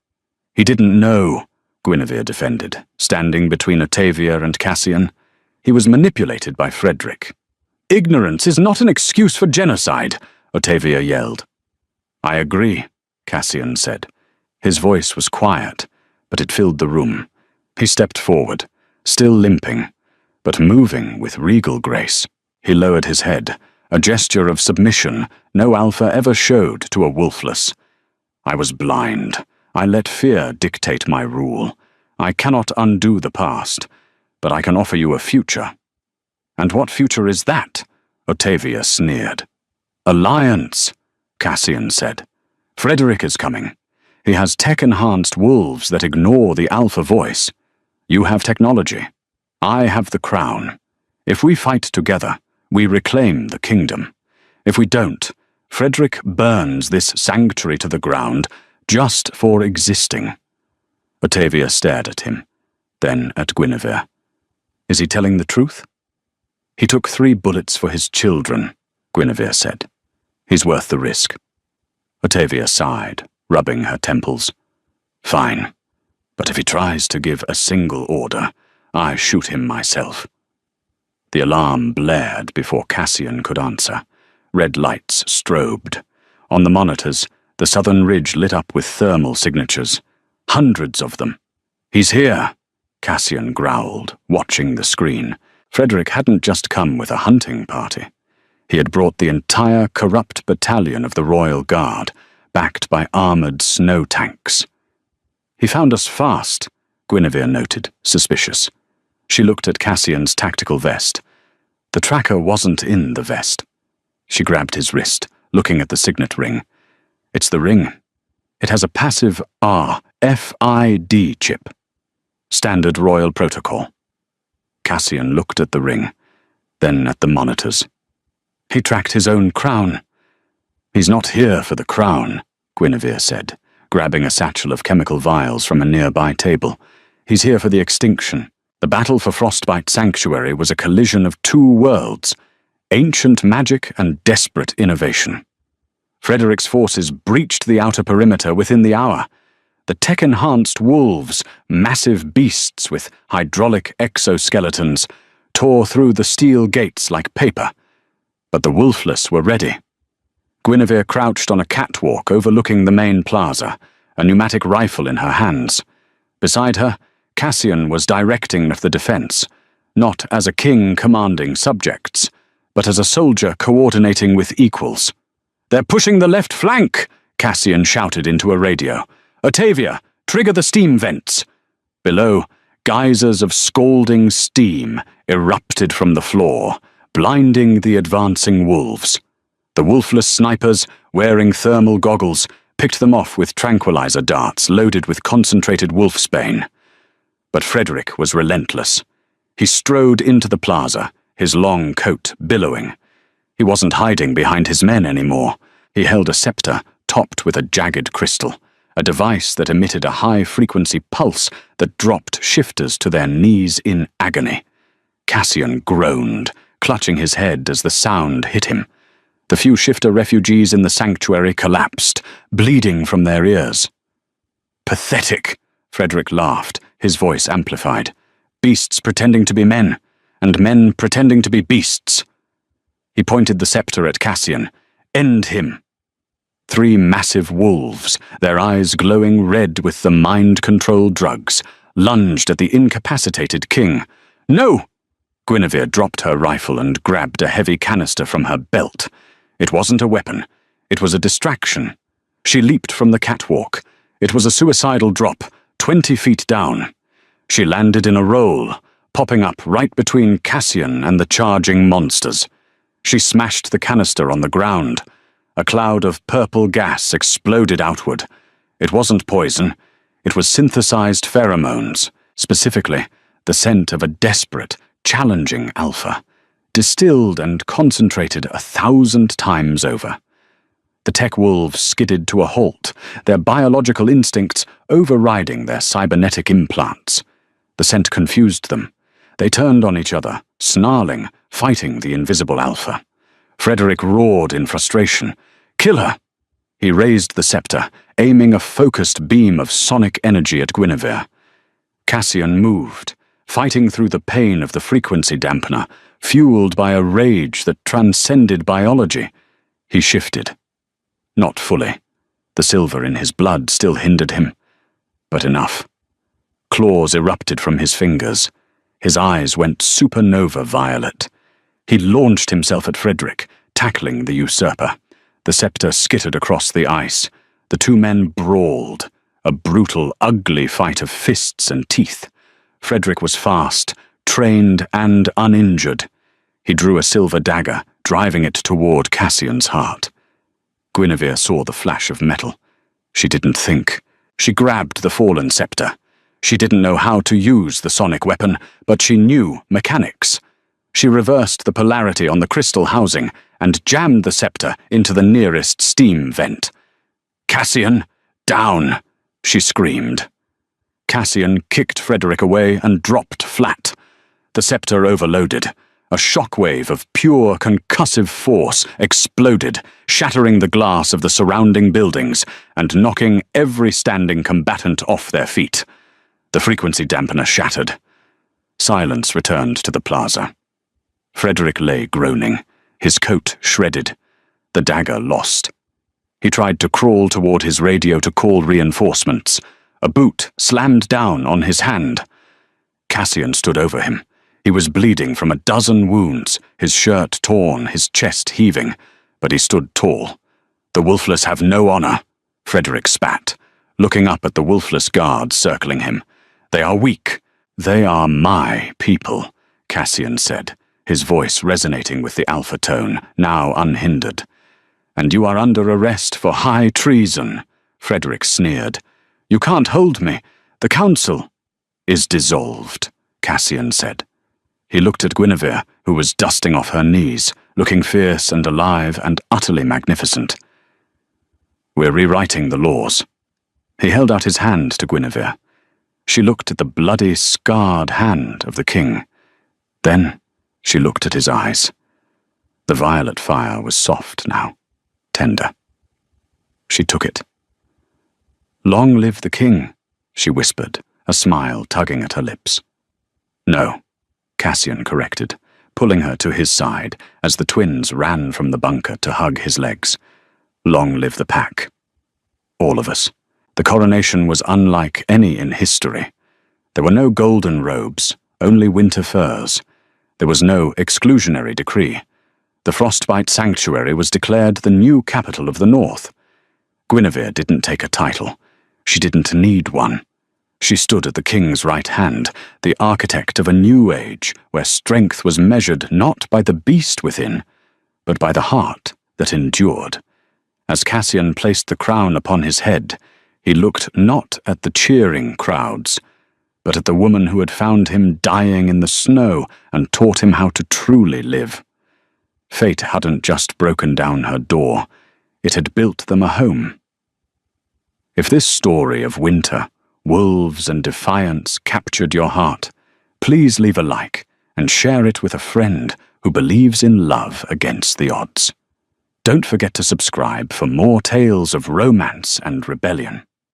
"He didn't know," Guinevere defended, standing between Octavia and Cassian. "He was manipulated by Frederick." "Ignorance is not an excuse for genocide," Octavia yelled. "I agree," Cassian said. His voice was quiet, but it filled the room. He stepped forward, still limping, but moving with regal grace. He lowered his head, a gesture of submission no Alpha ever showed to a Wolfless. "I was blind. I let fear dictate my rule. I cannot undo the past, but I can offer you a future." "And what future is that?" Octavia sneered. "Alliance," Cassian said. "Frederick is coming. He has tech-enhanced wolves that ignore the Alpha voice. You have technology. I have the crown. If we fight together, we reclaim the kingdom. If we don't, Frederick burns this sanctuary to the ground just for existing." Octavia stared at him, then at Guinevere. "Is he telling the truth?" "He took 3 bullets for his children," Guinevere said. "He's worth the risk." Octavia sighed, rubbing her temples. "Fine. But if he tries to give a single order, I shoot him myself." The alarm blared before Cassian could answer. Red lights strobed. On the monitors, the southern ridge lit up with thermal signatures. Hundreds of them. "He's here," Cassian growled, watching the screen. Frederick hadn't just come with a hunting party. He had brought the entire corrupt battalion of the Royal Guard, backed by armoured snow tanks. "He found us fast," Guinevere noted, suspicious. She looked at Cassian's tactical vest. The tracker wasn't in the vest. She grabbed his wrist, looking at the signet ring. "It's the ring. It has a passive RFID chip. Standard royal protocol." Cassian looked at the ring, then at the monitors. "He tracked his own crown." "He's not here for the crown," Guinevere said, grabbing a satchel of chemical vials from a nearby table. "He's here for the extinction. The battle for Frostbite Sanctuary was a collision of two worlds, ancient magic and desperate innovation. Frederick's forces breached the outer perimeter within the hour. The tech-enhanced wolves, massive beasts with hydraulic exoskeletons, tore through the steel gates like paper. But the Wolfless were ready." Guinevere crouched on a catwalk overlooking the main plaza, a pneumatic rifle in her hands. Beside her, Cassian was directing the defense, not as a king commanding subjects, but as a soldier coordinating with equals. "They're pushing the left flank," Cassian shouted into a radio. "Otavia, trigger the steam vents." Below, geysers of scalding steam erupted from the floor, blinding the advancing wolves. The Wolfless snipers, wearing thermal goggles, picked them off with tranquilizer darts loaded with concentrated wolfsbane. But Frederick was relentless. He strode into the plaza, his long coat billowing. He wasn't hiding behind his men anymore. He held a scepter topped with a jagged crystal, a device that emitted a high-frequency pulse that dropped shifters to their knees in agony. Cassian groaned, clutching his head as the sound hit him. The few shifter refugees in the sanctuary collapsed, bleeding from their ears. "Pathetic," Frederick laughed, his voice amplified. "Beasts pretending to be men, and men pretending to be beasts." He pointed the scepter at Cassian. "End him." 3 massive wolves, their eyes glowing red with the mind-control drugs, lunged at the incapacitated king. "No!" Guinevere dropped her rifle and grabbed a heavy canister from her belt. It wasn't a weapon. It was a distraction. She leaped from the catwalk. It was a suicidal drop, 20 feet down. She landed in a roll, popping up right between Cassian and the charging monsters. She smashed the canister on the ground. A cloud of purple gas exploded outward. It wasn't poison. It was synthesized pheromones, specifically the scent of a desperate, challenging alpha, distilled and concentrated 1,000 times over. The tech wolves skidded to a halt, their biological instincts overriding their cybernetic implants. The scent confused them. They turned on each other, snarling, fighting the invisible alpha. Frederick roared in frustration. "Kill her!" He raised the scepter, aiming a focused beam of sonic energy at Guinevere. Cassian moved, fighting through the pain of the frequency dampener, fueled by a rage that transcended biology. He shifted. Not fully. The silver in his blood still hindered him. But enough. Claws erupted from his fingers. His eyes went supernova violet. He launched himself at Frederick, tackling the usurper. The scepter skittered across the ice. The 2 men brawled, a brutal, ugly fight of fists and teeth. Frederick was fast, trained and uninjured. He drew a silver dagger, driving it toward Cassian's heart. Guinevere saw the flash of metal. She didn't think. She grabbed the fallen scepter. She didn't know how to use the sonic weapon, but she knew mechanics. She reversed the polarity on the crystal housing and jammed the scepter into the nearest steam vent. "Cassian, down!" she screamed. Cassian kicked Frederick away and dropped flat. The scepter overloaded. A shockwave of pure concussive force exploded, shattering the glass of the surrounding buildings and knocking every standing combatant off their feet. The frequency dampener shattered. Silence returned to the plaza. Frederick lay groaning, his coat shredded, the dagger lost. He tried to crawl toward his radio to call reinforcements. A boot slammed down on his hand. Cassian stood over him. He was bleeding from a dozen wounds, his shirt torn, his chest heaving, but he stood tall. The Wolfless have no honor, Frederick spat, looking up at the Wolfless guards circling him. They are weak. They are my people, Cassian said, his voice resonating with the alpha tone, now unhindered. And you are under arrest for high treason, Frederick sneered. You can't hold me. The council is dissolved, Cassian said. He looked at Guinevere, who was dusting off her knees, looking fierce and alive and utterly magnificent. We're rewriting the laws. He held out his hand to Guinevere. She looked at the bloody, scarred hand of the king. Then she looked at his eyes. The violet fire was soft now, tender. She took it. Long live the king, she whispered, a smile tugging at her lips. No, Cassian corrected, pulling her to his side as the twins ran from the bunker to hug his legs. Long live the pack. All of us. The coronation was unlike any in history. There were no golden robes, only winter furs. There was no exclusionary decree. The Frostbite Sanctuary was declared the new capital of the North. Guinevere didn't take a title. She didn't need one. She stood at the king's right hand, the architect of a new age where strength was measured not by the beast within, but by the heart that endured. As Cassian placed the crown upon his head, he looked not at the cheering crowds, but at the woman who had found him dying in the snow and taught him how to truly live. Fate hadn't just broken down her door, it had built them a home. If this story of winter, wolves and defiance captured your heart, please leave a like and share it with a friend who believes in love against the odds. Don't forget to subscribe for more tales of romance and rebellion.